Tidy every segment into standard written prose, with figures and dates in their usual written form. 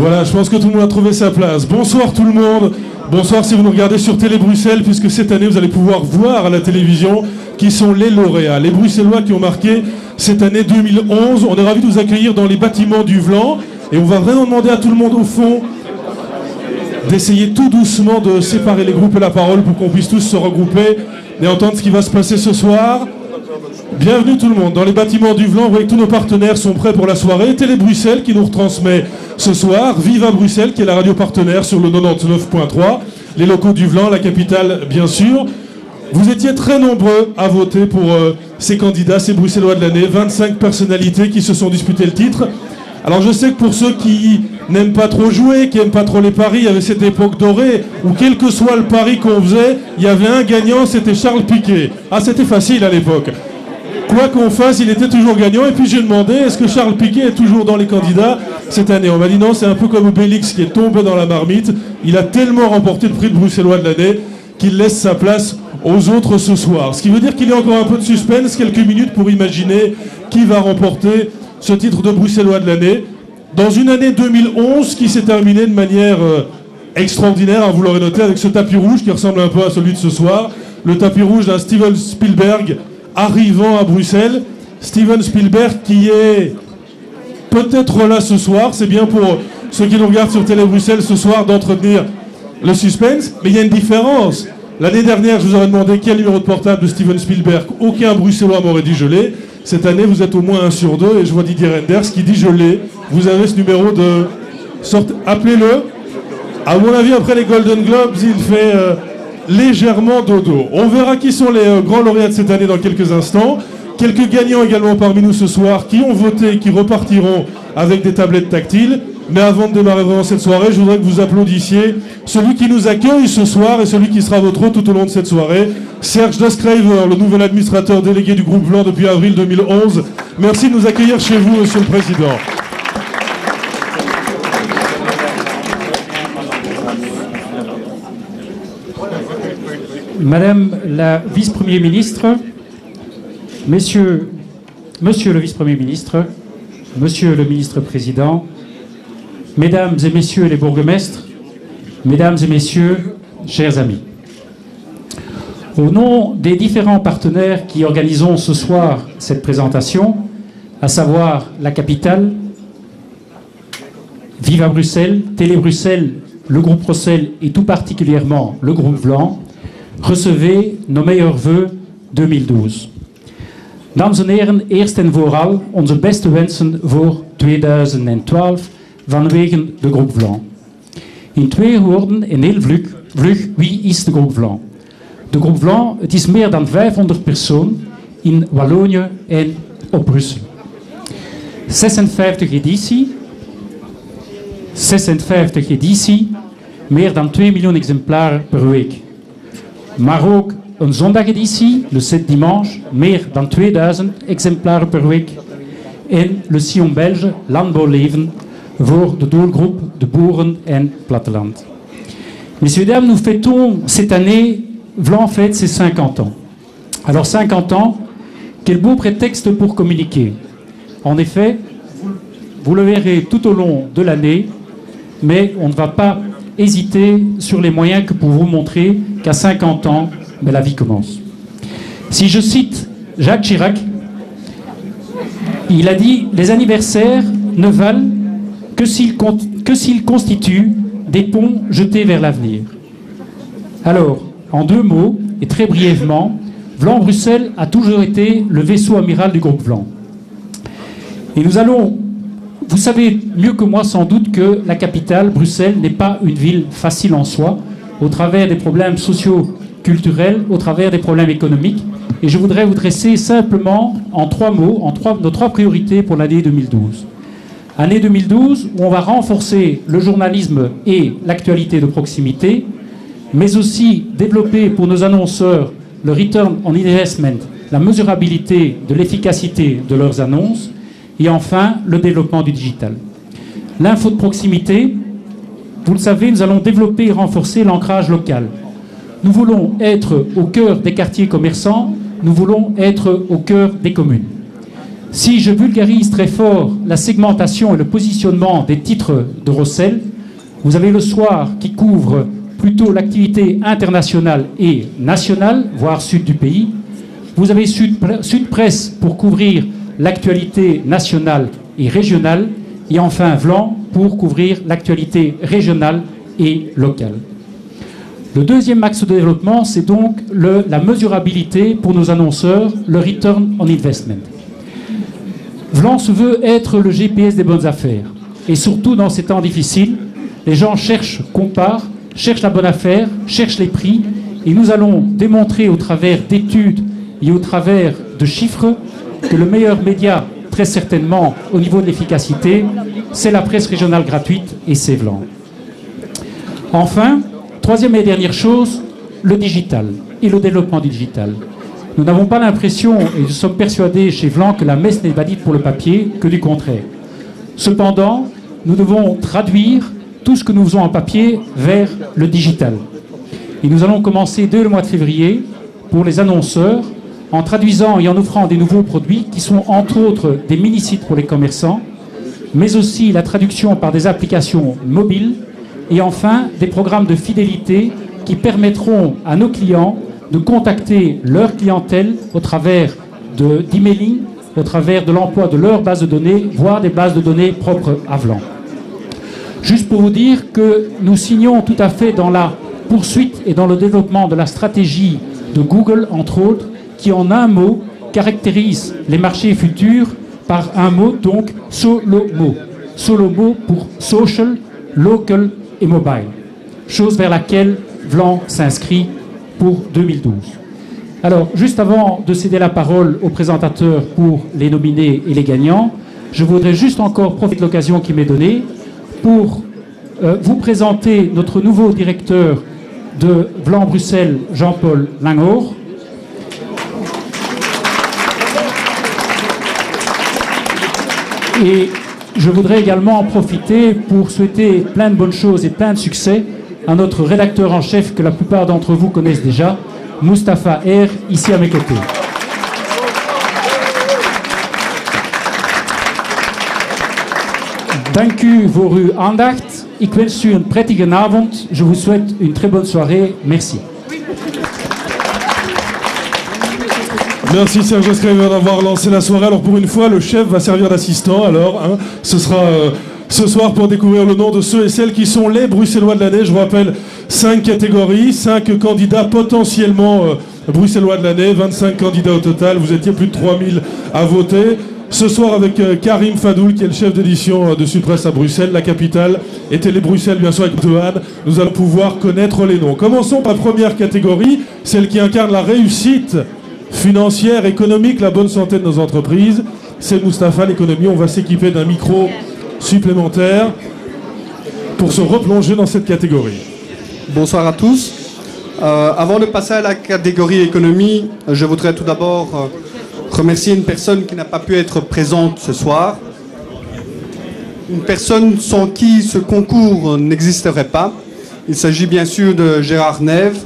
Voilà, je pense que tout le monde a trouvé sa place. Bonsoir tout le monde. Bonsoir si vous nous regardez sur Télé Bruxelles, puisque cette année vous allez pouvoir voir à la télévision qui sont les lauréats, les Bruxellois qui ont marqué cette année 2011. On est ravis de vous accueillir dans les bâtiments du Vlan et on va vraiment demander à tout le monde au fond d'essayer tout doucement de séparer les groupes et la parole pour qu'on puisse tous se regrouper et entendre ce qui va se passer ce soir. Bienvenue tout le monde dans les bâtiments du Vlan. Vous voyez que tous nos partenaires sont prêts pour la soirée. Télé Bruxelles qui nous retransmet ce soir. Viva Bruxelles qui est la radio partenaire sur le 99.3. Les locaux du Vlan, la capitale bien sûr. Vous étiez très nombreux à voter pour ces candidats, ces Bruxellois de l'année. 25 personnalités qui se sont disputées le titre. Alors je sais que pour ceux qui n'aiment pas trop jouer, qui n'aiment pas trop les paris, il y avait cette époque dorée où quel que soit le pari qu'on faisait, il y avait un gagnant, c'était Charles Piquet. Ah, c'était facile à l'époque. Quoi qu'on fasse, il était toujours gagnant. Et puis j'ai demandé, est-ce que Charles Piquet est toujours dans les candidats cette année? On m'a dit non, c'est un peu comme Obélix qui est tombé dans la marmite. Il a tellement remporté le prix de Bruxellois de l'année qu'il laisse sa place aux autres ce soir. Ce qui veut dire qu'il y a encore un peu de suspense, quelques minutes pour imaginer qui va remporter ce titre de Bruxellois de l'année. Dans une année 2011 qui s'est terminée de manière extraordinaire, hein, vous l'aurez noté, avec ce tapis rouge qui ressemble un peu à celui de ce soir. Le tapis rouge d'un Steven Spielberg arrivant à Bruxelles. Steven Spielberg qui est peut-être là ce soir. C'est bien pour ceux qui nous regardent sur Télé Bruxelles ce soir d'entretenir le suspense. Mais il y a une différence. L'année dernière, je vous aurais demandé quel numéro de portable de Steven Spielberg. Aucun Bruxellois m'aurait dit je l'ai. Cette année, vous êtes au moins 1 sur 2. Et je vois Didier Renders qui dit je l'ai. Vous avez ce numéro de sorte. Appelez-le. À mon avis, après les Golden Globes, il fait légèrement dodo. On verra qui sont les grands lauréats de cette année dans quelques instants. Quelques gagnants également parmi nous ce soir qui ont voté, qui repartiront avec des tablettes tactiles. Mais avant de démarrer vraiment cette soirée, je voudrais que vous applaudissiez celui qui nous accueille ce soir et celui qui sera votre hôte tout au long de cette soirée, Serge Daskraver, le nouvel administrateur délégué du groupe Vlan depuis avril 2011. Merci de nous accueillir chez vous, Monsieur le Président. Madame la vice-premier ministre, monsieur le vice-premier ministre, monsieur le ministre-président, mesdames et messieurs les bourgmestres, mesdames et messieurs, chers amis. Au nom des différents partenaires qui organisons ce soir cette présentation, à savoir la capitale, Viva Bruxelles, Télé Bruxelles, le groupe Rossel et tout particulièrement le groupe Vlan, recevez nos meilleurs vœux 2012. Dames en heren, eerst en vooral onze beste wensen voor 2012 vanwege de groep Vlan. In 2 woorden en heel vlug, wie is de groep Vlan? De groep Vlan, het is meer dan 500 personen in Wallonië en op Brussel. 56 editie, meer dan 2 miljoen exemplaren per week. Maar ook een zondageditie, le 7 dimanche, meer dan 2000 exemplaren per week. En le Sillon Belge, Landbouwleven, voor de doelgroep de boeren en platteland. Messieurs, dames, nous fêtons cette année, Vlan fête ses 50 ans. Alors 50 ans, quel beau prétexte pour communiquer. En effet, vous le verrez tout au long de l'année, mais on ne va pas hésiter sur les moyens que pour vous montrer qu'à 50 ans, mais la vie commence. Si je cite Jacques Chirac, il a dit « Les anniversaires ne valent que s'ils constituent des ponts jetés vers l'avenir ». Alors, en 2 mots, et très brièvement, Vlan-Bruxelles a toujours été le vaisseau amiral du groupe Vlan. Et nous allons... Vous savez mieux que moi sans doute que la capitale, Bruxelles, n'est pas une ville facile en soi, au travers des problèmes socio-culturels, au travers des problèmes économiques. Et je voudrais vous dresser simplement en 3 mots, nos 3 priorités pour l'année 2012. Année 2012 où on va renforcer le journalisme et l'actualité de proximité, mais aussi développer pour nos annonceurs le return on investment, la mesurabilité de l'efficacité de leurs annonces, et enfin le développement du digital. L'info de proximité, vous le savez, nous allons développer et renforcer l'ancrage local. Nous voulons être au cœur des quartiers commerçants, nous voulons être au cœur des communes. Si je vulgarise très fort la segmentation et le positionnement des titres de Rossel, vous avez le soir qui couvre plutôt l'activité internationale et nationale, voire sud du pays. Vous avez Sud Presse pour couvrir l'actualité nationale et régionale. Et enfin Vlan pour couvrir l'actualité régionale et locale. Le deuxième axe de développement, c'est donc la mesurabilité pour nos annonceurs, le return on investment. Vlan se veut être le GPS des bonnes affaires. Et surtout dans ces temps difficiles, les gens cherchent, comparent, cherchent la bonne affaire, cherchent les prix. Et nous allons démontrer au travers d'études et au travers de chiffres que le meilleur média, très certainement au niveau de l'efficacité, c'est la presse régionale gratuite et c'est Vlan. Enfin, troisième et dernière chose, le digital et le développement du digital. Nous n'avons pas l'impression, et nous sommes persuadés chez Vlan, que la messe n'est pas dite pour le papier, que du contraire. Cependant, nous devons traduire tout ce que nous faisons en papier vers le digital. Et nous allons commencer dès le mois de février pour les annonceurs, en traduisant et en offrant des nouveaux produits qui sont entre autres des mini-sites pour les commerçants, mais aussi la traduction par des applications mobiles et enfin des programmes de fidélité qui permettront à nos clients de contacter leur clientèle au travers d'emailing, au travers de l'emploi de leur base de données, voire des bases de données propres à Vlan. Juste pour vous dire que nous signons tout à fait dans la poursuite et dans le développement de la stratégie de Google, entre autres, qui en un mot caractérise les marchés futurs par un mot, donc SOLOMO. SOLOMO pour Social, Local et Mobile. Chose vers laquelle Vlan s'inscrit pour 2012. Alors, juste avant de céder la parole aux présentateurs pour les nominés et les gagnants, je voudrais juste encore profiter de l'occasion qui m'est donnée pour vous présenter notre nouveau directeur de Vlan Bruxelles, Jean-Paul Lingaur. Et je voudrais également en profiter pour souhaiter plein de bonnes choses et plein de succès à notre rédacteur en chef que la plupart d'entre vous connaissent déjà, Mustapha R, ici à mes côtés. Dank u voor uw aandacht. Ik wens u een prettige avond. Je vous souhaite une très bonne soirée. Merci. Merci Serge Escrever d'avoir lancé la soirée. Alors pour une fois, le chef va servir d'assistant. Alors, hein, ce sera ce soir pour découvrir le nom de ceux et celles qui sont les Bruxellois de l'année. Je vous rappelle, 5 catégories, 5 candidats potentiellement Bruxellois de l'année, 25 candidats au total. Vous étiez plus de 3000 à voter. Ce soir avec Karim Fadoul, qui est le chef d'édition de Sud Presse à Bruxelles, la capitale, et Télé Bruxelles, bien sûr, avec Johan. Nous allons pouvoir connaître les noms. Commençons par la première catégorie, celle qui incarne la réussite financière, économique, la bonne santé de nos entreprises. C'est Mustapha, l'économie. On va s'équiper d'un micro supplémentaire pour se replonger dans cette catégorie. Bonsoir à tous. Avant de passer à la catégorie économie, je voudrais tout d'abord remercier une personne qui n'a pas pu être présente ce soir. Une personne sans qui ce concours n'existerait pas. Il s'agit bien sûr de Gérard Neve,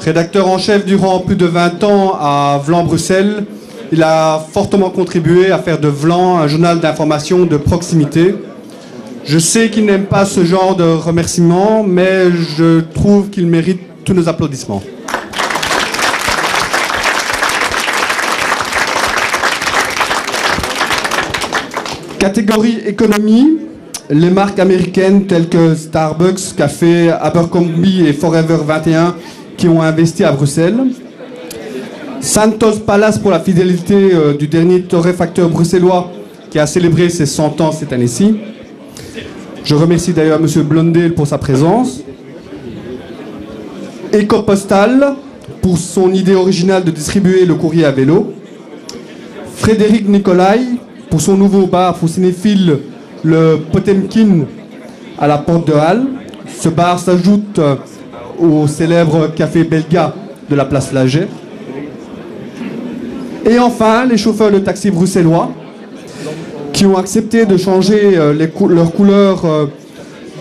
rédacteur en chef durant plus de 20 ans à Vlan Bruxelles. Il a fortement contribué à faire de Vlan un journal d'information de proximité. Je sais qu'il n'aime pas ce genre de remerciements, mais je trouve qu'il mérite tous nos applaudissements. Catégorie économie, les marques américaines telles que Starbucks, Café, Abercrombie et Forever 21 qui ont investi à Bruxelles. Santos Palace pour la fidélité du dernier torréfacteur bruxellois qui a célébré ses 100 ans cette année-ci. Je remercie d'ailleurs M. Blondel pour sa présence. Ecopostal pour son idée originale de distribuer le courrier à vélo. Frédéric Nicolai pour son nouveau bar pour cinéphiles, le Potemkin à la porte de Halle. Ce bar s'ajoute au célèbre café belga de la place Laget. Et enfin, les chauffeurs de taxi bruxellois qui ont accepté de changer leur couleur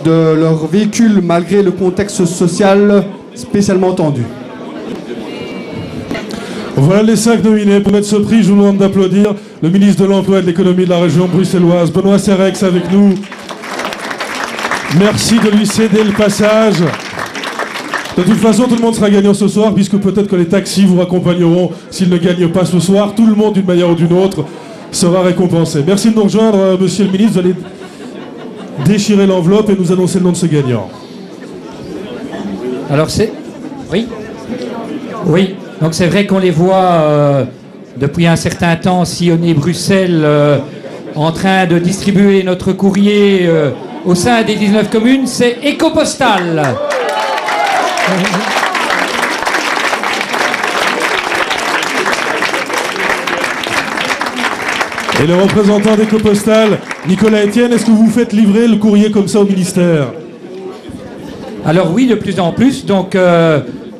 de leur véhicule malgré le contexte social spécialement tendu. Voilà les 5 nominés. Pour mettre ce prix, je vous demande d'applaudir le ministre de l'Emploi et de l'Économie de la région bruxelloise, Benoît Serrex, avec nous. Merci de lui céder le passage. De toute façon, tout le monde sera gagnant ce soir, puisque peut-être que les taxis vous raccompagneront s'ils ne gagnent pas ce soir. Tout le monde, d'une manière ou d'une autre, sera récompensé. Merci de nous rejoindre, monsieur le ministre. Vous allez déchirer l'enveloppe et nous annoncer le nom de ce gagnant. Alors c'est... Oui. Oui. Donc c'est vrai qu'on les voit depuis un certain temps sillonner Bruxelles en train de distribuer notre courrier au sein des 19 communes. C'est Ecopostal. Et le représentant d'Ecopostal, Nicolas Etienne, est-ce que vous faites livrer le courrier comme ça au ministère? Alors oui, de plus en plus. Donc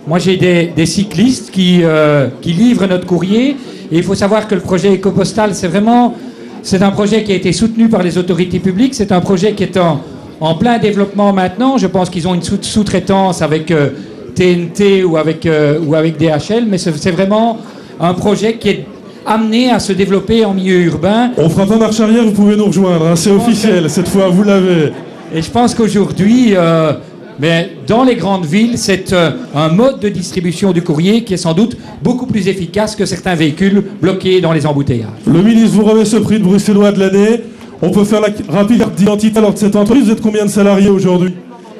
moi j'ai des cyclistes qui livrent notre courrier. Et il faut savoir que le projet Ecopostal, c'est un projet qui a été soutenu par les autorités publiques. C'est un projet qui est en plein développement maintenant. Je pense qu'ils ont une sous-traitance avec TNT ou avec DHL. Mais c'est vraiment un projet qui est amené à se développer en milieu urbain. On fera pas marche arrière, vous pouvez nous rejoindre. Hein, c'est officiel, cette fois, vous l'avez. Et je pense qu'aujourd'hui... mais dans les grandes villes, c'est un mode de distribution du courrier qui est sans doute beaucoup plus efficace que certains véhicules bloqués dans les embouteillages. Le ministre vous remet ce prix de Bruxellois de l'année. On peut faire la rapide carte d'identité lors de cette entreprise. Vous êtes combien de salariés aujourd'hui?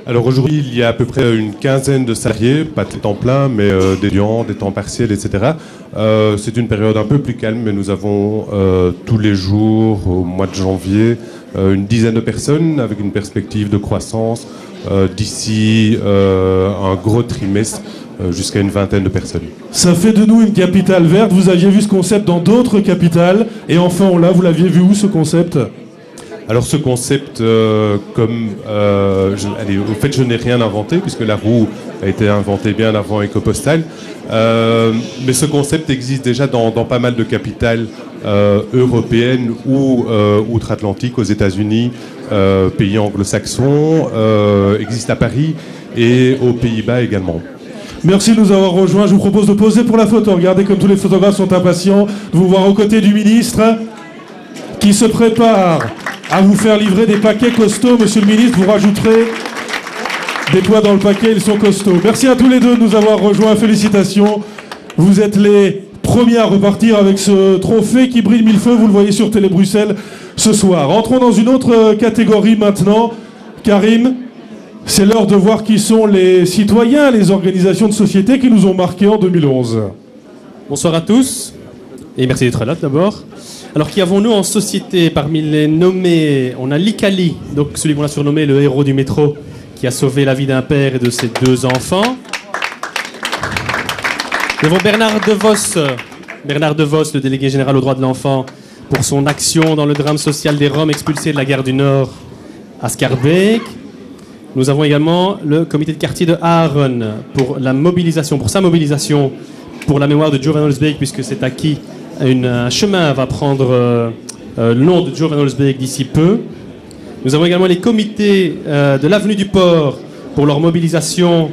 Alors aujourd'hui, il y a à peu près une quinzaine de salariés, pas de temps plein, mais d'étudiants, des temps partiels, etc. C'est une période un peu plus calme, mais nous avons tous les jours, au mois de janvier, une dizaine de personnes avec une perspective de croissance d'ici un gros trimestre jusqu'à une vingtaine de personnes. Ça fait de nous une capitale verte. Vous aviez vu ce concept dans d'autres capitales et enfin on l'a. Vous l'aviez vu où ce concept? Alors ce concept, au fait je n'ai rien inventé puisque la roue a été inventée bien avant Ecopostal. Mais ce concept existe déjà dans pas mal de capitales européennes ou outre-Atlantique, aux États-Unis, pays anglo-saxons, existe à Paris et aux Pays-Bas également. Merci de nous avoir rejoints. Je vous propose de poser pour la photo. Regardez comme tous les photographes sont impatients de vous voir aux côtés du ministre qui se prépare à vous faire livrer des paquets costauds. Monsieur le ministre, vous rajouterez des poids dans le paquet, ils sont costauds. Merci à tous les deux de nous avoir rejoints. Félicitations. Vous êtes les premiers à repartir avec ce trophée qui brille mille feux. Vous le voyez sur Télé Bruxelles ce soir. Entrons dans une autre catégorie maintenant. Karim, c'est l'heure de voir qui sont les citoyens, les organisations de société qui nous ont marqués en 2011. Bonsoir à tous et merci d'être là d'abord. Alors qui avons-nous en société parmi les nommés? On a Likali, donc celui qu'on a surnommé le héros du métro, qui a sauvé la vie d'un père et de ses 2 enfants. Nous avons Bernard De Vos, le délégué général aux droits de l'enfant, pour son action dans le drame social des Roms expulsés de la gare du Nord à Schaerbeek. Nous avons également le comité de quartier de Aaron pour sa mobilisation pour la mémoire de Joe Van Olsbeek, puisque c'est acquis. Un chemin va prendre le nom de Joe Van Olsbeek d'ici peu. Nous avons également les comités de l'avenue du Port pour leur mobilisation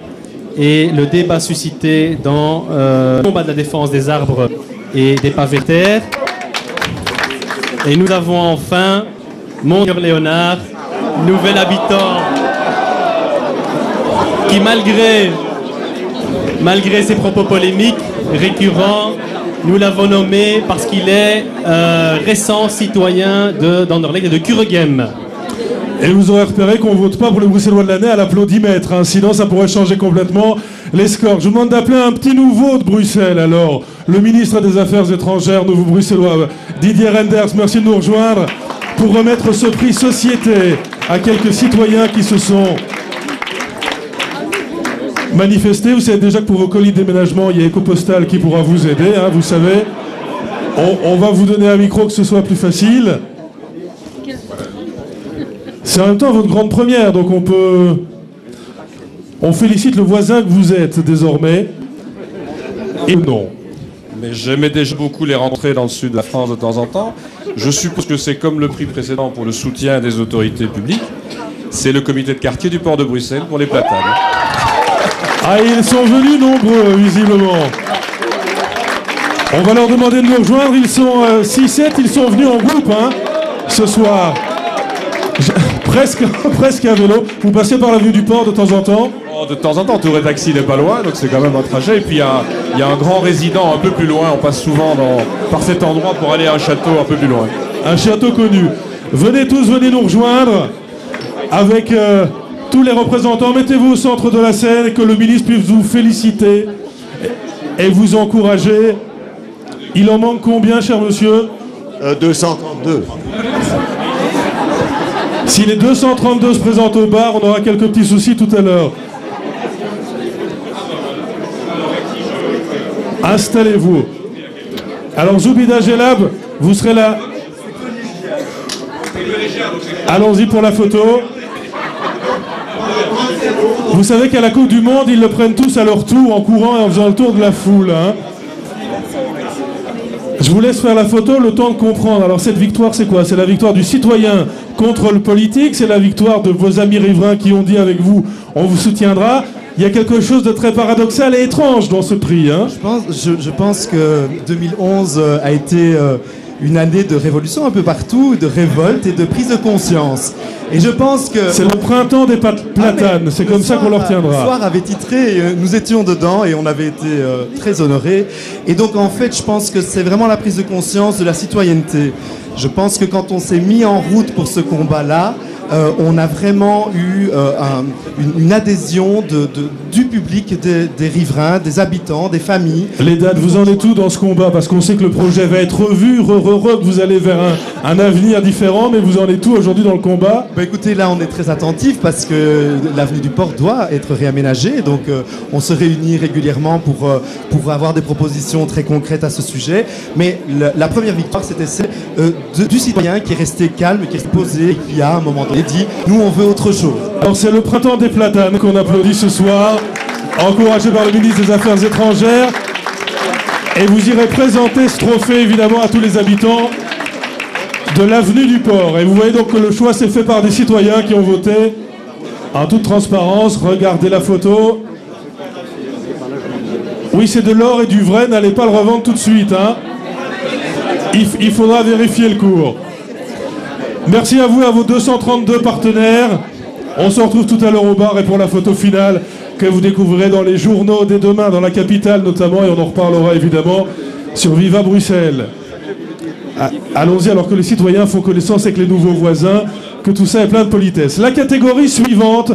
et le débat suscité dans le combat de la défense des arbres et des pavés terre. Et nous avons enfin Monseigneur Léonard, nouvel habitant, qui malgré ses propos polémiques récurrents, nous l'avons nommé parce qu'il est récent citoyen d'Anderlecht et de Kuregem. Et vous aurez repéré qu'on ne vote pas pour le Bruxellois de l'année à l'applaudimètre, hein, sinon ça pourrait changer complètement les scores. Je vous demande d'appeler un petit nouveau de Bruxelles, alors. Le ministre des Affaires étrangères, nouveau Bruxellois, Didier Reynders, merci de nous rejoindre pour remettre ce prix Société à quelques citoyens qui se sont manifestés. Vous savez déjà que pour vos colis de déménagement, il y a Ecopostal qui pourra vous aider, hein, vous savez. On va vous donner un micro que ce soit plus facile. C'est en même temps votre grande première, donc on félicite le voisin que vous êtes désormais. Et non. Mais j'aimais déjà beaucoup les rentrées dans le sud de la France de temps en temps. Je suppose que c'est comme le prix précédent pour le soutien des autorités publiques. C'est le comité de quartier du port de Bruxelles pour les platanes. Ah, ils sont venus nombreux, visiblement. On va leur demander de nous rejoindre. Ils sont 6-7, ils sont venus en groupe ce soir. Presque à vélo. Vous passez par l'avenue du Port de temps en temps? De temps en temps, Touré Taxi n'est pas loin, donc c'est quand même un trajet. Et puis il y a un grand résident un peu plus loin. On passe souvent par cet endroit pour aller à un château un peu plus loin. Un château connu. Venez tous, venez nous rejoindre avec tous les représentants. Mettez-vous au centre de la scène et que le ministre puisse vous féliciter et vous encourager. Il en manque combien, cher monsieur? 232. Si les 232 se présentent au bar, on aura quelques petits soucis tout à l'heure. Installez-vous. Alors Zoubida Gelab, vous serez là. Allons-y pour la photo. Vous savez qu'à la Coupe du Monde, ils le prennent tous à leur tour en courant et en faisant le tour de la foule. Je vous laisse faire la photo, le temps de comprendre. Alors cette victoire, c'est quoi? C'est la victoire du citoyen contre le politique, c'est la victoire de vos amis riverains qui ont dit avec vous, on vous soutiendra. Il y a quelque chose de très paradoxal et étrange dans ce prix. Je pense que 2011 a été une année de révolution un peu partout, de révolte et de prise de conscience. Et je pense que... C'est le printemps des platanes, c'est comme ça qu'on leur tiendra. Le soir avait titré, nous étions dedans et on avait été très honorés. Et donc en fait, je pense que c'est vraiment la prise de conscience de la citoyenneté. Je pense que quand on s'est mis en route pour ce combat-là, on a vraiment eu une adhésion du public, des riverains, des habitants, des familles. Les dates, vous en êtes où dans ce combat? Parce qu'on sait que le projet va être revu, que vous allez vers un avenir différent, mais vous en êtes où aujourd'hui dans le combat? Écoutez, là on est très attentifs parce que l'avenue du Port doit être réaménagée, donc on se réunit régulièrement pour avoir des propositions très concrètes à ce sujet. Mais la première victoire, c'était celle du citoyen qui est resté calme, qui est posé, et qui a à un moment donné dit « nous on veut autre chose ». Alors c'est le printemps des platanes qu'on applaudit ce soir, encouragé par le ministre des Affaires étrangères. Et vous irez présenter ce trophée évidemment à tous les habitants de l'avenue du Port. Et vous voyez donc que le choix s'est fait par des citoyens qui ont voté en toute transparence. Regardez la photo. Oui, c'est de l'or et du vrai, n'allez pas le revendre tout de suite. Il faudra vérifier le cours. Merci à vous et à vos 232 partenaires. On se retrouve tout à l'heure au bar et pour la photo finale que vous découvrirez dans les journaux dès demain, dans la capitale notamment, et on en reparlera évidemment sur Viva Bruxelles. Allons-y alors que les citoyens font connaissance avec les nouveaux voisins, que tout ça est plein de politesse. La catégorie suivante,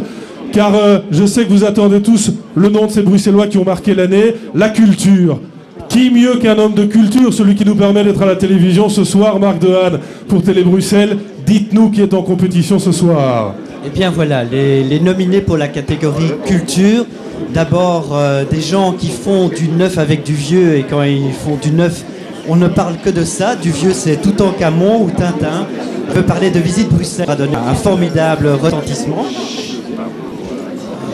car je sais que vous attendez tous le nom de ces Bruxellois qui ont marqué l'année, la culture. Qui mieux qu'un homme de culture, celui qui nous permet d'être à la télévision ce soir, Marc Dehaene pour Télé Bruxelles. Dites-nous qui est en compétition ce soir. Eh bien voilà, les nominés pour la catégorie culture. D'abord, des gens qui font du neuf avec du vieux, et quand ils font du neuf, on ne parle que de ça. Du vieux, c'est Toutankhamon ou Tintin. On peut parler de Visite Bruxelles, ça a donné un formidable retentissement.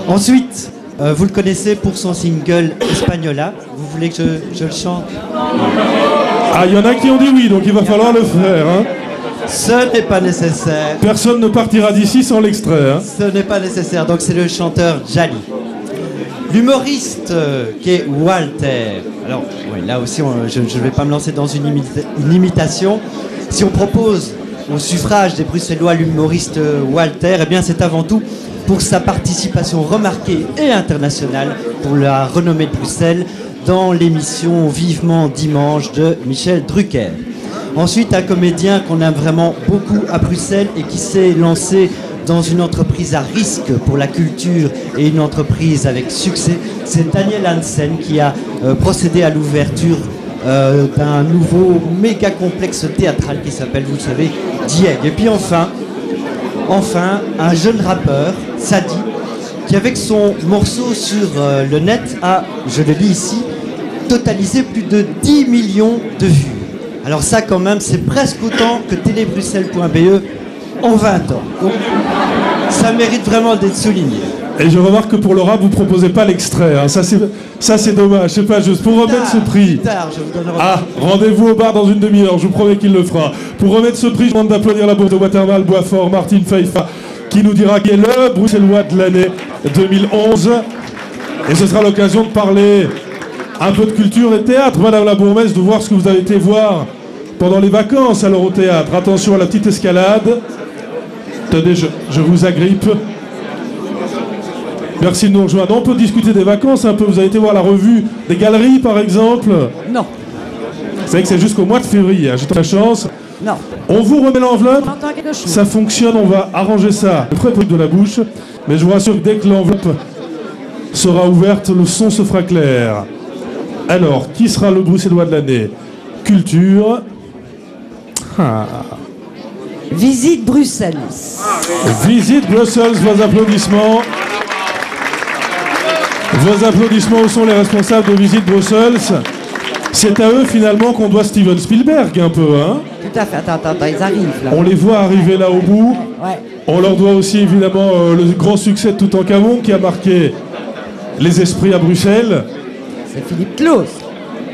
Ensuite, vous le connaissez pour son single Espagnola. Vous voulez que je le chante? Ah, il y en a qui ont dit oui, donc il va falloir le faire. Ce n'est pas nécessaire. Personne ne partira d'ici sans l'extrait. Ce n'est pas nécessaire, donc c'est le chanteur Djali. L'humoriste qui est Walter. Alors, oui, là aussi, je ne vais pas me lancer dans une imitation. Si on propose au suffrage des Bruxellois l'humoriste Walter, eh bien c'est avant tout pour sa participation remarquée et internationale pour la renommée de Bruxelles dans l'émission Vivement Dimanche de Michel Drucker. Ensuite, un comédien qu'on aime vraiment beaucoup à Bruxelles et qui s'est lancé dans une entreprise à risque pour la culture et une entreprise avec succès, c'est Daniel Hansen qui a procédé à l'ouverture d'un nouveau méga complexe théâtral qui s'appelle, vous le savez, Dieg. Et puis enfin, un jeune rappeur, Sadi, qui avec son morceau sur le net a, je le lis ici, totalisé plus de 10 millions de vues. Alors ça quand même, c'est presque autant que télébruxelles.be en 20 ans. Donc ça mérite vraiment d'être souligné. Et je remarque que pour le rap, vous ne proposez pas l'extrait. Ça c'est dommage. C'est pas juste. Pour remettre ce prix... rendez-vous au bar dans une demi-heure. Je vous promets qu'il le fera. Pour remettre ce prix, je demande d'applaudir la bourse de Watermal, Boisfort, Martine Feifa, qui nous dira qui est le Bruxellois de l'année 2011. Et ce sera l'occasion de parler Un peu de culture et de théâtre, Madame la bourgmestre, de voir ce que vous avez été voir pendant les vacances alors au théâtre. Attention à la petite escalade. Tenez, je vous agrippe. Merci de nous rejoindre. On peut discuter des vacances un peu. Vous avez été voir la revue des galeries, par exemple? Non. Vous savez que c'est jusqu'au mois de février. Hein. J'ai de la chance. Non. On vous remet l'enveloppe. J'entends quelque chose. Ça fonctionne, on va arranger ça. Très peu de la bouche. Mais je vous rassure que dès que l'enveloppe sera ouverte, le son se fera clair. Alors, qui sera le bruxellois de l'année? Culture. Visite Bruxelles. Visite Bruxelles, vos applaudissements. Vos applaudissements, où sont les responsables de Visite Bruxelles? C'est à eux finalement qu'on doit Steven Spielberg un peu, hein? Tout à fait, attends, ils arrivent là. On les voit arriver là au bout. Ouais. On leur doit aussi évidemment le grand succès de Toutankhamon qui a marqué les esprits à Bruxelles. C'est Philippe Claus.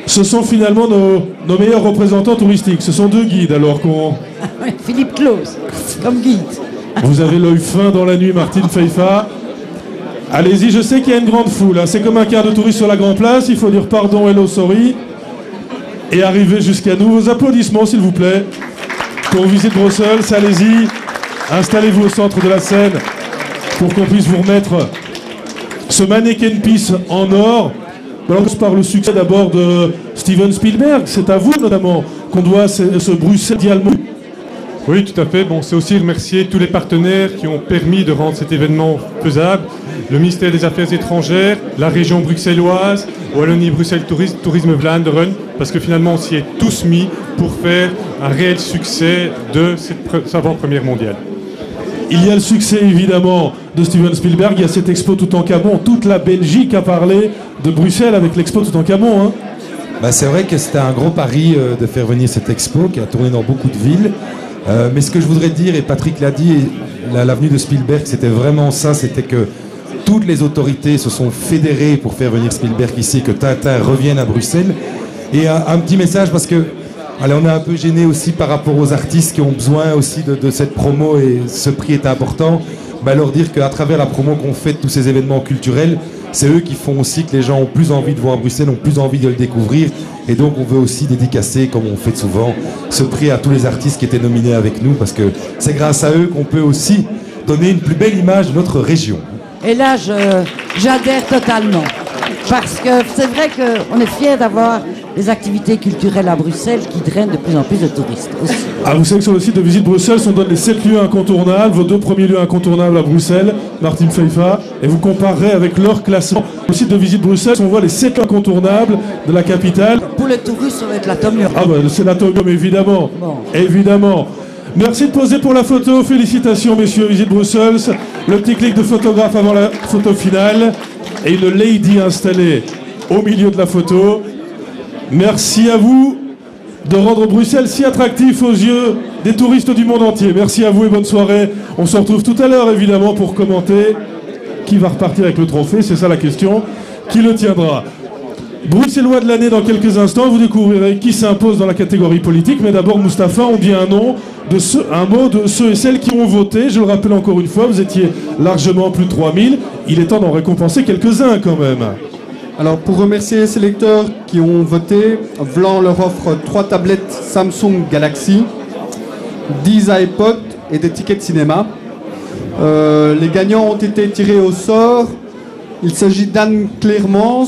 Ce sont finalement nos meilleurs représentants touristiques. Ce sont deux guides alors qu'on... Philippe Claus, comme guide. Vous avez l'œil fin dans la nuit, Martine Feifa. Allez-y, je sais qu'il y a une grande foule. Hein. C'est comme un quart de touristes sur la Grand Place. Il faut dire pardon, hello, sorry. Et arriver jusqu'à nous. Vos applaudissements, s'il vous plaît. Pour Visite Bruxelles, allez-y. Installez-vous au centre de la scène pour qu'on puisse vous remettre ce mannequin piece en or. Alors, par le succès d'abord de Steven Spielberg. C'est à vous, notamment, qu'on doit ce Bruxelles allemand. Oui, tout à fait. Bon, c'est aussi remercier tous les partenaires qui ont permis de rendre cet événement faisable. Le ministère des Affaires étrangères, la région bruxelloise, Wallonie-Bruxelles Tourisme Vlaanderen, parce que finalement on s'y est tous mis pour faire un réel succès de cette avant-première mondiale. Il y a le succès évidemment de Steven Spielberg, il y a cette expo Toutankhamon, toute la Belgique a parlé de Bruxelles avec l'expo Toutankhamon. Hein. Bah, c'est vrai que c'était un gros pari de faire venir cette expo qui a tourné dans beaucoup de villes. Mais ce que je voudrais dire, et Patrick l'a dit, l'avenue de Spielberg, c'était vraiment ça, c'était que toutes les autorités se sont fédérées pour faire venir Spielberg ici, que Tintin revienne à Bruxelles. Et un petit message, parce que allez, on est un peu gêné aussi par rapport aux artistes qui ont besoin aussi de cette promo, et ce prix est important. Bah, leur dire qu'à travers la promo qu'on fait de tous ces événements culturels, c'est eux qui font aussi que les gens ont plus envie de voir Bruxelles, ont plus envie de le découvrir. Et donc on veut aussi dédicacer, comme on fait souvent, ce prix à tous les artistes qui étaient nominés avec nous, parce que c'est grâce à eux qu'on peut aussi donner une plus belle image de notre région. Et là, j'adhère totalement. Parce que c'est vrai qu'on est fiers d'avoir des activités culturelles à Bruxelles qui drainent de plus en plus de touristes aussi. Ah, vous savez que sur le site de Visite Bruxelles, on donne les 7 lieux incontournables, vos 2 premiers lieux incontournables à Bruxelles, Martine Feifa, et vous comparerez avec leur classement. Sur le site de Visite Bruxelles, on voit les 7 incontournables de la capitale. Pour le tourisme, ça va être l'atomium. Ah bah, c'est l'atomium, évidemment. Bon. Évidemment. Merci de poser pour la photo. Félicitations, messieurs, Visite Bruxelles. Le petit clic de photographe avant la photo finale. Et une lady installée au milieu de la photo. Merci à vous de rendre Bruxelles si attractif aux yeux des touristes du monde entier. Merci à vous et bonne soirée. On se retrouve tout à l'heure, évidemment, pour commenter qui va repartir avec le trophée. C'est ça la question. Qui le tiendra? Bruxellois de l'année dans quelques instants. Vous découvrirez qui s'impose dans la catégorie politique. Mais d'abord, Mustapha, on dit un mot de ceux et celles qui ont voté. Je le rappelle encore une fois, vous étiez largement plus de 3000. Il est temps d'en récompenser quelques-uns quand même. Alors, pour remercier les sélecteurs qui ont voté, Vlan leur offre 3 tablettes Samsung Galaxy, 10 iPods et des tickets de cinéma. Les gagnants ont été tirés au sort. Il s'agit d'Anne Clermans,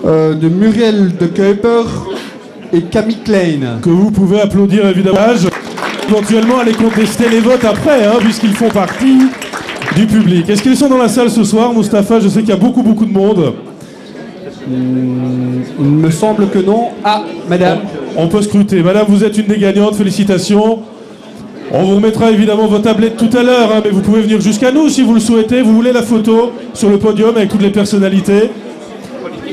de Muriel de Kuiper et Camille Klein. Que vous pouvez applaudir évidemment. Éventuellement aller contester les votes après, hein, puisqu'ils font partie du public. Est-ce qu'ils sont dans la salle ce soir, Mustapha? Je sais qu'il y a beaucoup de monde. Il me semble que non. Ah, madame. On peut scruter. Madame, vous êtes une des gagnantes, félicitations. On vous remettra évidemment vos tablettes tout à l'heure, hein, mais vous pouvez venir jusqu'à nous si vous le souhaitez. Vous voulez la photo sur le podium avec toutes les personnalités.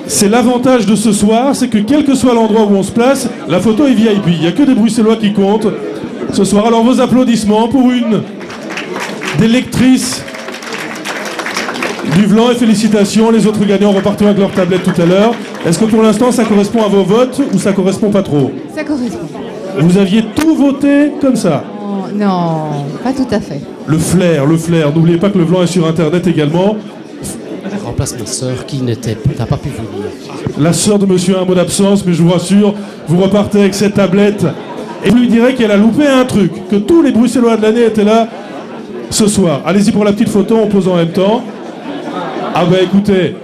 C'est l'avantage de ce soir, c'est que quel que soit l'endroit où on se place, la photo est VIP. Il n'y a que des Bruxellois qui comptent ce soir. Alors vos applaudissements pour une des lectrices du Vlan et félicitations. Les autres gagnants repartiront avec leur tablette tout à l'heure. Est-ce que pour l'instant ça correspond à vos votes ou ça correspond pas trop? Ça correspond. Vous aviez tout voté comme ça? Non, pas tout à fait. Le flair. N'oubliez pas que le Vlan est sur Internet également. remplace ma sœur qui n'a pas pu venir. La sœur de monsieur a un mot d'absence, mais je vous rassure, vous repartez avec cette tablette. Et vous lui direz qu'elle a loupé un truc, que tous les Bruxellois de l'année étaient là ce soir. Allez-y pour la petite photo, on pose en même temps. Ah bah écoutez,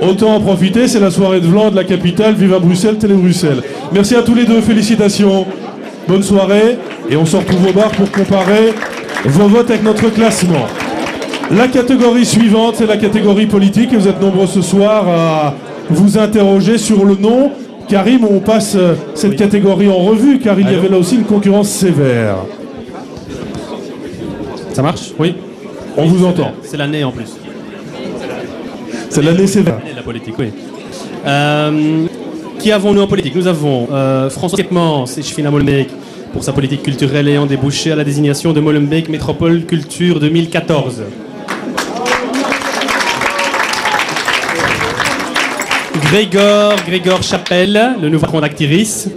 autant en profiter, c'est la soirée de Vlan de la capitale. Vive à Bruxelles, Télé Bruxelles. Merci à tous les deux, félicitations. Bonne soirée, et on se retrouve au bar pour comparer vos votes avec notre classement. La catégorie suivante, c'est la catégorie politique, et vous êtes nombreux ce soir à vous interroger sur le nom. Karim, on passe cette catégorie en revue, car il y avait là aussi une concurrence sévère. Ça marche? Oui. On vous entend. C'est l'année en plus. C'est l'année sévère. L'année de la politique, oui. Qui avons-nous en politique? Nous avons François Kepmans et Chefina Molenbeek pour sa politique culturelle ayant débouché à la désignation de Molenbeek Métropole Culture 2014. Grégor Chapelle, le nouveau patron d'Actiris.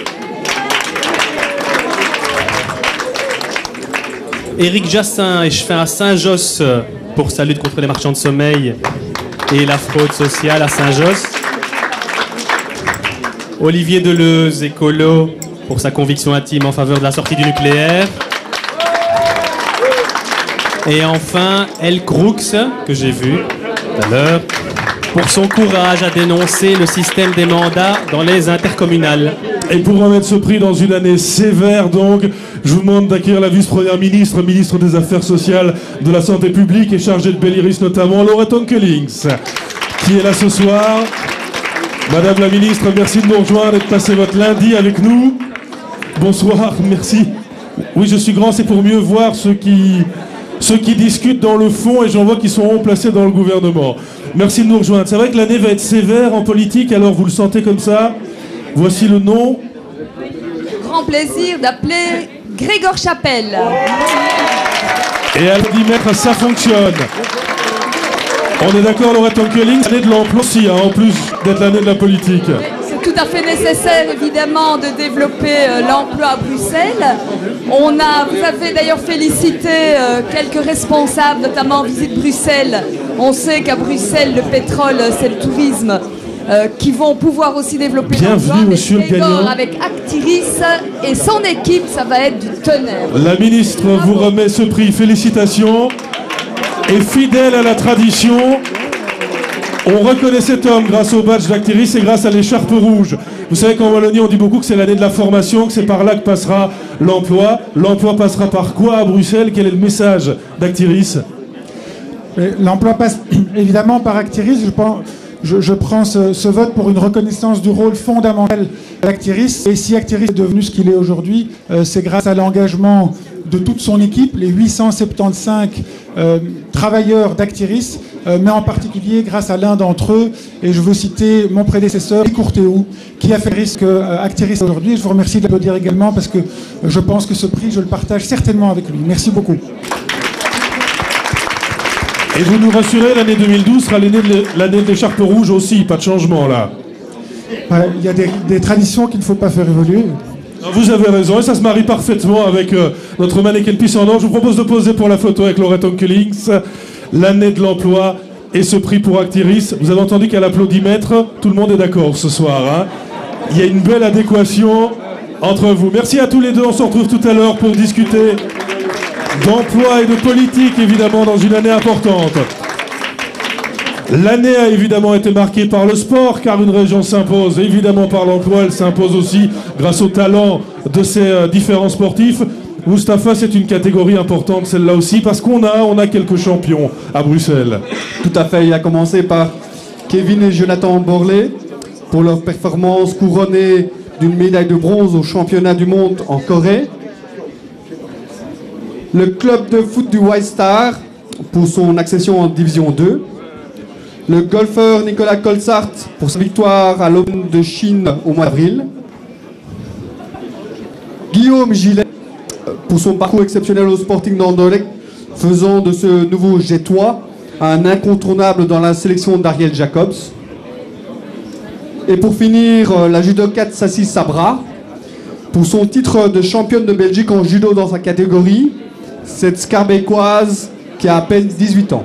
Éric Jassin et Chefin à Saint-Josse pour sa lutte contre les marchands de sommeil et la fraude sociale à Saint-Josse. Olivier Deleuze, écolo, pour sa conviction intime en faveur de la sortie du nucléaire. Et enfin, El Crux, que j'ai vu tout à l'heure, pour son courage à dénoncer le système des mandats dans les intercommunales. Et pour remettre ce prix dans une année sévère, donc, je vous demande d'accueillir la vice-première ministre, ministre des Affaires sociales, de la Santé publique et chargée de Belliris notamment, Laurette Onkelings, qui est là ce soir. Madame la ministre, merci de nous rejoindre et de passer votre lundi avec nous. Bonsoir, merci. Oui, je suis grand, c'est pour mieux voir ceux qui discutent dans le fond, et j'en vois qui sont haut placés dans le gouvernement. Merci de nous rejoindre. C'est vrai que l'année va être sévère en politique, alors vous le sentez comme ça. Voici le nom. Grand plaisir d'appeler Grégor Chapelle. Et à l'adimètre, ça fonctionne. On est d'accord, Laurette Onkelings, l'année de l'emploi aussi, hein, en plus d'être l'année de la politique. C'est tout à fait nécessaire, évidemment, de développer l'emploi à Bruxelles. Vous avez d'ailleurs félicité quelques responsables, notamment en visite Bruxelles. On sait qu'à Bruxelles, le pétrole, c'est le tourisme, qui vont pouvoir aussi développer l'emploi. Bienvenue, monsieur le gagnant. Avec Actiris et son équipe, ça va être du tonnerre. La ministre vous remet ce prix. Félicitations. Et fidèle à la tradition, on reconnaît cet homme grâce au badge d'Actiris et grâce à l'écharpe rouge. Vous savez qu'en Wallonie, on dit beaucoup que c'est l'année de la formation, que c'est par là que passera l'emploi. L'emploi passera par quoi à Bruxelles? Quel est le message d'Actiris? L'emploi passe évidemment par Actiris. Je prends ce vote pour une reconnaissance du rôle fondamental d'Actiris. Et si Actiris est devenu ce qu'il est aujourd'hui, c'est grâce à l'engagement de toute son équipe, les 875 travailleurs d'Actiris, mais en particulier grâce à l'un d'entre eux, et je veux citer mon prédécesseur, Courtéou, qui a fait risque Actiris aujourd'hui. Et je vous remercie de l'applaudir également, parce que je pense que ce prix, je le partage certainement avec lui. Merci beaucoup. Et vous nous rassurez, l'année 2012 sera l'année de l'écharpe rouge aussi, pas de changement là. Il y a des traditions qu'il ne faut pas faire évoluer. Vous avez raison, et ça se marie parfaitement avec notre mannequin puissant. Je vous propose de poser pour la photo avec Laurette Onkelings, l'année de l'emploi et ce prix pour Actiris. Vous avez entendu qu'à l'applaudimètre, tout le monde est d'accord ce soir. Hein. Il y a une belle adéquation entre vous. Merci à tous les deux, on se retrouve tout à l'heure pour discuter d'emploi et de politique, évidemment, dans une année importante. L'année a évidemment été marquée par le sport, car une région s'impose évidemment par l'emploi, elle s'impose aussi grâce au talent de ses différents sportifs. Mustapha, c'est une catégorie importante, celle-là aussi, parce qu'on a quelques champions à Bruxelles. Tout à fait, il a commencé par Kevin et Jonathan Borlé pour leur performance couronnée d'une médaille de bronze au championnat du monde en Corée. Le club de foot du White Star pour son accession en Division 2. Le golfeur Nicolas Colsart pour sa victoire à l'Open de Chine au mois d'avril. Guillaume Gillet pour son parcours exceptionnel au Sporting d'Anderlecht, faisant de ce nouveau Gétois un incontournable dans la sélection d'Ariel Jacobs. Et pour finir, la judokate Sassi Sabra pour son titre de championne de Belgique en judo dans sa catégorie, cette Scarbécoise qui a à peine 18 ans.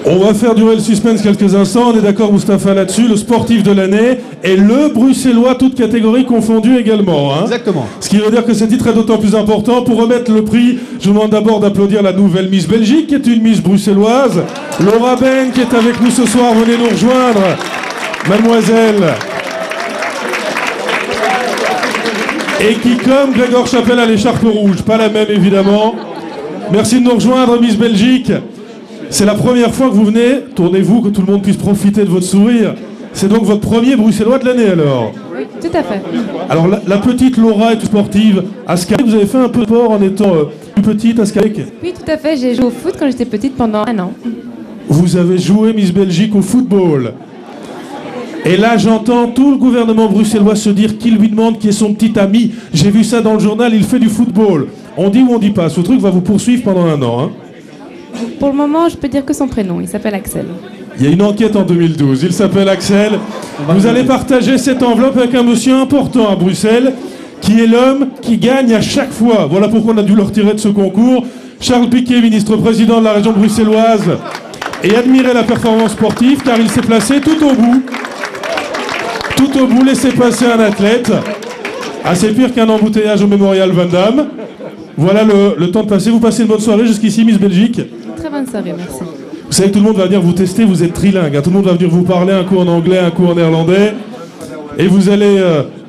On va faire durer le suspense quelques instants, on est d'accord Moustapha là-dessus, le sportif de l'année et le bruxellois, toutes catégories confondues également. Hein. Exactement. Ce qui veut dire que ce titre est d'autant plus important. Pour remettre le prix, je vous demande d'abord d'applaudir la nouvelle Miss Belgique, qui est une Miss bruxelloise. Laura Ben, qui est avec nous ce soir, venez nous rejoindre. Mademoiselle. Et qui, comme Grégoire Chapelle, a l'écharpe rouge. Pas la même, évidemment. Merci de nous rejoindre, Miss Belgique. C'est la première fois que vous venez. Tournez-vous, que tout le monde puisse profiter de votre sourire. C'est donc votre premier bruxellois de l'année, alors? Oui, tout à fait. Alors, la petite Laura est sportive. À Scarbeck, vous avez fait un peu de sport en étant plus petite à Scarbeck? Oui, tout à fait. J'ai joué au foot quand j'étais petite pendant 1 an. Vous avez joué, Miss Belgique, au football. Et là, j'entends tout le gouvernement bruxellois se dire qu'il lui demande qui est son petit ami. J'ai vu ça dans le journal, il fait du football. On dit ou on dit pas? Ce truc va vous poursuivre pendant 1 an. Hein. Pour le moment, je peux dire que son prénom, il s'appelle Axel. Il y a une enquête en 2012, il s'appelle Axel. Vous allez partager cette enveloppe avec un monsieur important à Bruxelles, qui est l'homme qui gagne à chaque fois. Voilà pourquoi on a dû le retirer de ce concours. Charles Piquet, ministre-président de la région bruxelloise, et admirez la performance sportive, car il s'est placé tout au bout. Tout au bout, laissez passer un athlète. Assez pire qu'un embouteillage au mémorial Van Damme. Voilà le temps de passer. Vous passez une bonne soirée jusqu'ici, Miss Belgique. Très bonne soirée, merci. Vous savez que tout le monde va venir vous tester, vous êtes trilingue. Hein. Tout le monde va venir vous parler, un coup en anglais, un coup en néerlandais. Et vous allez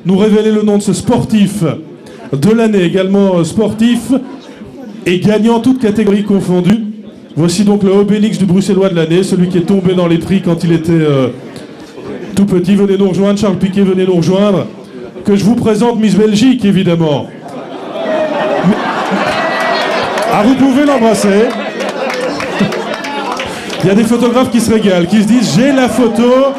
nous révéler le nom de ce sportif de l'année, également sportif et gagnant toutes catégories confondues. Voici donc le Obélix du Bruxellois de l'année, celui qui est tombé dans les prix quand il était tout petit. Venez nous rejoindre, Charles Piquet, venez nous rejoindre. Que je vous présente Miss Belgique, évidemment. Ah, vous pouvez l'embrasser. Il y a des photographes qui se régalent, qui se disent « J'ai la photo,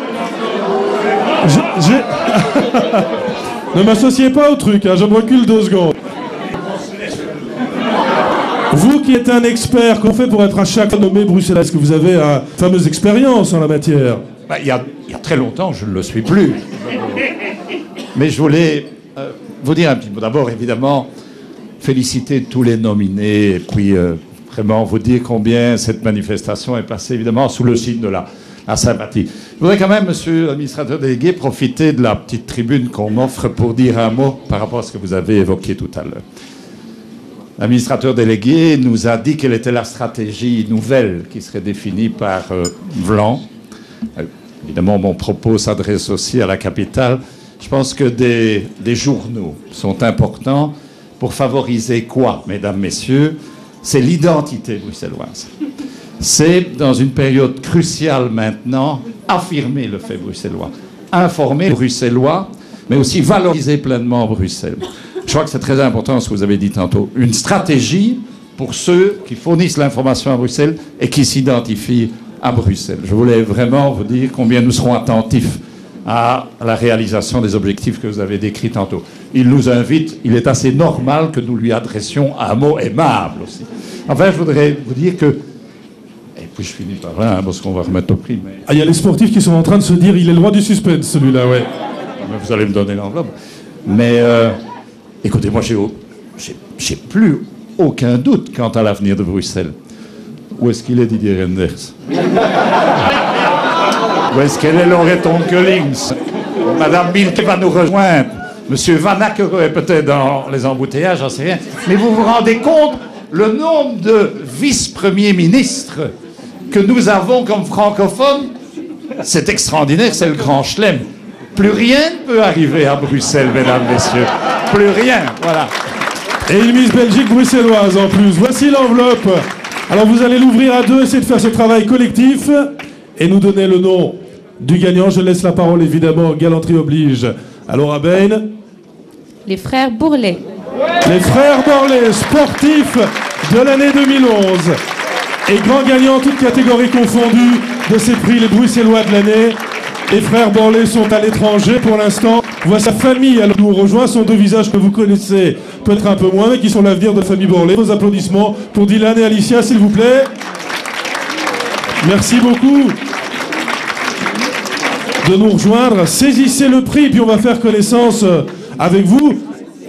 Ne m'associez pas au truc, hein, je me recule 2 secondes. Vous qui êtes un expert, qu'on fait pour être à chaque fois nommé bruxellois? Est-ce que vous avez une fameuse expérience en la matière? Il y a très longtemps, je ne le suis plus. Mais je voulais vous dire un petit mot. D'abord, évidemment, féliciter tous les nominés et puis vraiment vous dire combien cette manifestation est passée évidemment sous le signe de la sympathie. Je voudrais quand même, monsieur l'administrateur délégué, profiter de la petite tribune qu'on m'offre pour dire un mot par rapport à ce que vous avez évoqué tout à l'heure. L'administrateur délégué nous a dit quelle était la stratégie nouvelle qui serait définie par Vlan. Évidemment, mon propos s'adresse aussi à la capitale. Je pense que des journaux sont importants pour favoriser quoi, mesdames, messieurs? C'est l'identité bruxelloise. C'est, dans une période cruciale maintenant, affirmer le fait bruxellois, informer les Bruxellois, mais aussi valoriser pleinement Bruxelles. Je crois que c'est très important ce que vous avez dit tantôt. Une stratégie pour ceux qui fournissent l'information à Bruxelles et qui s'identifient à Bruxelles. Je voulais vraiment vous dire combien nous serons attentifs à la réalisation des objectifs que vous avez décrits tantôt. Il nous invite, il est assez normal que nous lui adressions un mot aimable aussi. Enfin, je voudrais vous dire que... Et puis je finis par là, hein, parce qu'on va remettre au prix. Mais... Ah, il y a les sportifs qui sont en train de se dire, il est le roi du suspense, celui-là, ouais. Mais vous allez me donner l'enveloppe. Mais écoutez, moi, j'ai plus aucun doute quant à l'avenir de Bruxelles. Où est-ce qu'il est, Didier Renders? Où est-ce qu'elle est, Loreton Collins? Madame Milke va nous rejoindre. Monsieur Van Ackere est peut-être dans les embouteillages, j'en sais rien. Mais vous vous rendez compte le nombre de vice-premiers ministres que nous avons comme francophones? C'est extraordinaire, c'est le grand chelem. Plus rien ne peut arriver à Bruxelles, mesdames, messieurs. Plus rien, voilà. Et une Miss Belgique bruxelloise en plus. Voici l'enveloppe. Alors vous allez l'ouvrir à 2, essayer de faire ce travail collectif et nous donner le nom du gagnant. Je laisse la parole évidemment, galanterie oblige, à Laura Bain. Les frères Bourlet. Les frères Bourlet, sportifs de l'année 2011 et grands gagnants toutes catégories confondues de ces prix, les Bruxellois de l'année. Les frères Bourlet sont à l'étranger pour l'instant. Voici sa famille, elle nous rejoint, sont 2 visages que vous connaissez peut-être un peu moins, mais qui sont l'avenir de la famille Bourlet. Vos applaudissements pour Dylan et Alicia, s'il vous plaît. Merci beaucoup de nous rejoindre. Saisissez le prix, puis on va faire connaissance avec vous.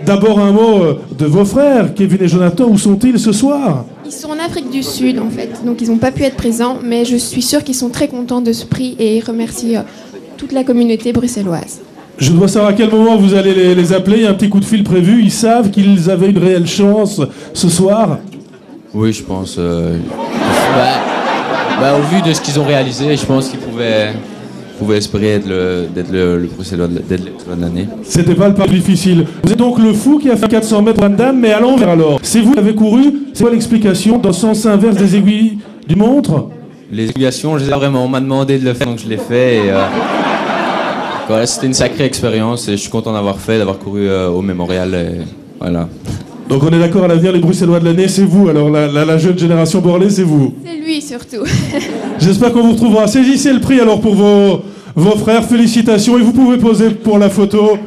D'abord un mot de vos frères, Kevin et Jonathan, où sont-ils ce soir ? Ils sont en Afrique du Sud en fait, donc ils n'ont pas pu être présents, mais je suis sûre qu'ils sont très contents de ce prix et ils remercient toute la communauté bruxelloise. Je dois savoir à quel moment vous allez les appeler, il y a un petit coup de fil prévu, ils savent qu'ils avaient une réelle chance ce soir? Oui, je pense. Au vu de ce qu'ils ont réalisé, je pense qu'ils pouvaient espérer d'être le Bruxellois de l'année. C'était pas le pas difficile. Vous êtes donc le fou qui a fait 400 mètres Van Damme, mais à l'envers alors. C'est vous qui avez couru, c'est quoi l'explication dans le sens inverse des aiguilles du montre? Les explications, je les ai vraiment, on m'a demandé de le faire, donc je l'ai fait. Et, voilà, c'était une sacrée expérience et je suis content d'avoir couru au Mémorial. Et, voilà. Donc on est d'accord, à l'avenir, les Bruxellois de l'année, c'est vous. Alors la jeune génération Borlée, c'est vous. C'est lui surtout. J'espère qu'on vous retrouvera. Saisissez le prix alors pour vos frères. Félicitations. Et vous pouvez poser pour la photo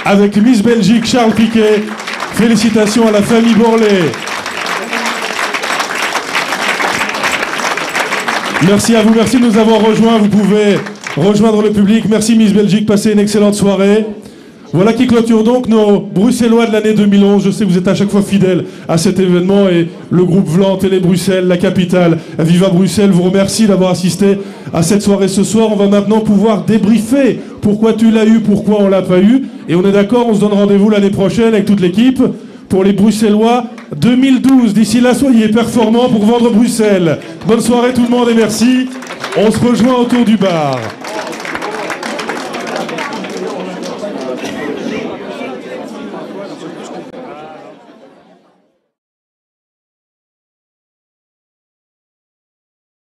avec Miss Belgique, Charles Piquet. Félicitations à la famille Borlée. Merci à vous, merci de nous avoir rejoints. Vous pouvez rejoindre le public. Merci Miss Belgique, passez une excellente soirée. Voilà qui clôture donc nos Bruxellois de l'année 2011. Je sais que vous êtes à chaque fois fidèles à cet événement et le groupe Vlan, Télé Bruxelles, la capitale, Viva Bruxelles vous remercie d'avoir assisté à cette soirée ce soir. On va maintenant pouvoir débriefer pourquoi tu l'as eu, pourquoi on l'a pas eu. Et on est d'accord, on se donne rendez-vous l'année prochaine avec toute l'équipe pour les Bruxellois 2012. D'ici là, soyez performants pour vendre Bruxelles. Bonne soirée tout le monde et merci. On se rejoint autour du bar.